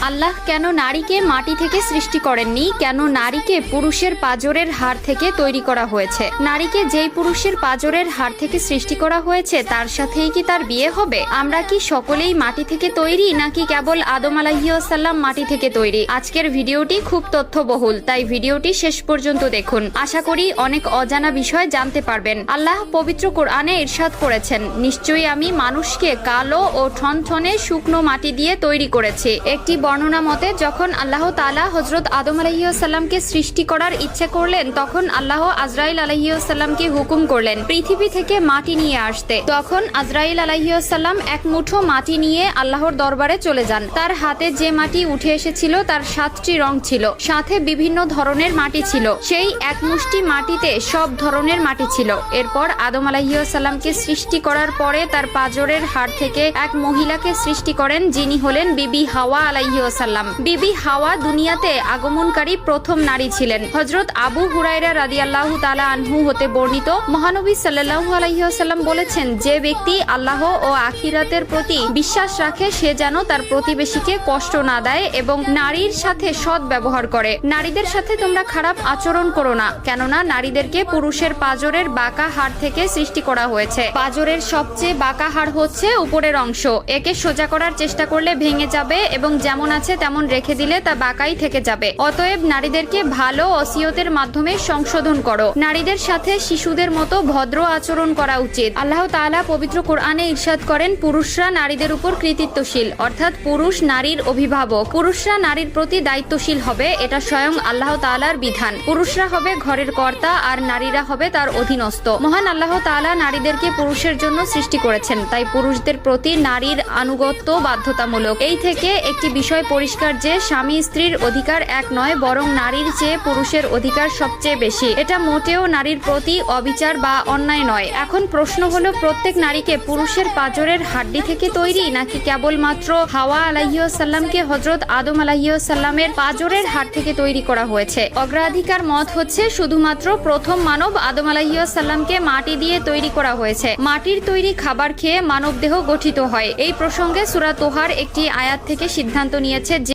আল্লাহ কেন নারীকে মাটি থেকে সৃষ্টি করেননি? কেন নারীকে পুরুষের পাঁজরের হাড় থেকে তৈরি করা হয়েছে? নারীকে যেই পুরুষের পাঁজরের হাড় থেকে সৃষ্টি করা হয়েছে তার সাথেই কি তার বিয়ে হবে? আমরা কি সকলেই মাটি থেকে তৈরি, নাকি কেবল আদম আলাইহিস সালাম মাটি থেকে তৈরি? আজকের ভিডিওটি খুব তথ্যবহুল, তাই ভিডিওটি শেষ পর্যন্ত দেখুন। আশা করি অনেক অজানা বিষয় জানতে পারবেন। আল্লাহ পবিত্র কোরআনে ইরশাদ করেছেন, নিশ্চয়ই আমি মানুষকে কালো ও ঠনঠনে শুকনো মাটি দিয়ে তৈরি করেছি। একটি বর্ণনা মতে যখন আল্লাহ তাআলা হযরত আদম আলাইহিস সালামকে সৃষ্টি করার ইচ্ছে করলেন, তখন আল্লাহ আজরাইল আলাইহিস সালামকে হুকুম করলেন পৃথিবী থেকে মাটি নিয়ে আসতে। তখন আজরাইল আলাইহিস সালাম এক মুঠো মাটি নিয়ে আল্লাহর দরবারে চলে যান। তার হাতে যে মাটি উঠে এসেছিল তার 7টি রং ছিল, সাথে বিভিন্ন ধরনের মাটি ছিল। সেই এক মুষ্টি মাটিতে সব ধরনের মাটি ছিল। এরপর আদম আলাইহিস সালামকে সৃষ্টি করার পরে তার পাঁজরের হাড় থেকে এক মহিলাকে সৃষ্টি করেন, যিনি হলেন বিবি হাওয়া আলাইহিস সালাম। বিবি হাওয়া দুনিয়াতে আগমনকারী প্রথম নারী ছিলেন। হযরত আবু হুরায়রা রাদিয়াল্লাহু তাআলা আনহু হতে বর্ণিত, মহানবী সাল্লাল্লাহু আলাইহি ওয়াসাল্লাম বলেছেন, যে ব্যক্তি আল্লাহ ও আখিরাতের প্রতি বিশ্বাস রাখে সে যেন তার প্রতিবেশীকে কষ্ট না দেয় এবং নারীর সাথে সৎ ব্যবহার করে। নারীদের সাথে তোমরা খারাপ আচরণ করো না, কেননা নারীদেরকে পুরুষের পাঁজরের বাঁকা হাড় থেকে সৃষ্টি করা হয়েছে। পাঁজরের সবচেয়ে বাঁকা হাড় হচ্ছে উপরের অংশ। একে সোজা করার চেষ্টা করলে ভেঙে যাবে এবং যেমন আছে তেমন রেখে দিলে তা বাঁকাই থেকে যাবে। অতএব নারীদেরকে ভালো ওসিয়তের মাধ্যমে সংশোধন করো। নারীদের সাথে শিশুদের মতো ভদ্র আচরণ করা উচিত। আল্লাহ তাআলা পবিত্র কোরআনে ইরশাদ করেন, পুরুষরা নারীদের উপর কৃতিত্বশীল, অর্থাৎ পুরুষ নারীর অভিভাবক। পুরুষরা নারীর প্রতি দায়িত্বশীল হবে, এটা স্বয়ং আল্লাহ তাআলার বিধান। পুরুষরা হবে ঘরের কর্তা আর নারীরা হবে তার অধীনস্থ। মহান আল্লাহ তাআলা নারীদেরকে পুরুষের জন্য সৃষ্টি করেছেন, তাই পুরুষদের প্রতি নারীর আনুগত্য বাধ্যতামূলক। এই থেকে একটি বিষয় পরিষ্কার যে স্বামী স্ত্রীর অধিকার এক নয়, বরং নারীর চেয়ে পুরুষের অধিকার সবচেয়ে বেশি। এটা মোটেও নারীর প্রতি অবিচার বা অন্যায় নয়। এখন প্রশ্ন হলো, প্রত্যেক নারীকে পুরুষের পাঁজরের হাড্ডি থেকে তৈরি, নাকি কেবলমাত্র হাওয়া আলাইহিস সালামকে হযরত আদম আলাইহিস সালামের পাঁজরের হাড় থেকে তৈরি করা হয়েছে? অগ্রাধিকার মত হচ্ছে শুধুমাত্র প্রথম মানব আদম আলাইহিস সালামকে মাটি দিয়ে তৈরি করা হয়েছে। মাটির তৈরি খাবার খেয়ে মানব দেহ গঠিত হয়। এই প্রসঙ্গে সূরা তোহার একটি আয়াত থেকে সিদ্ধান্ত নিয়েছে যে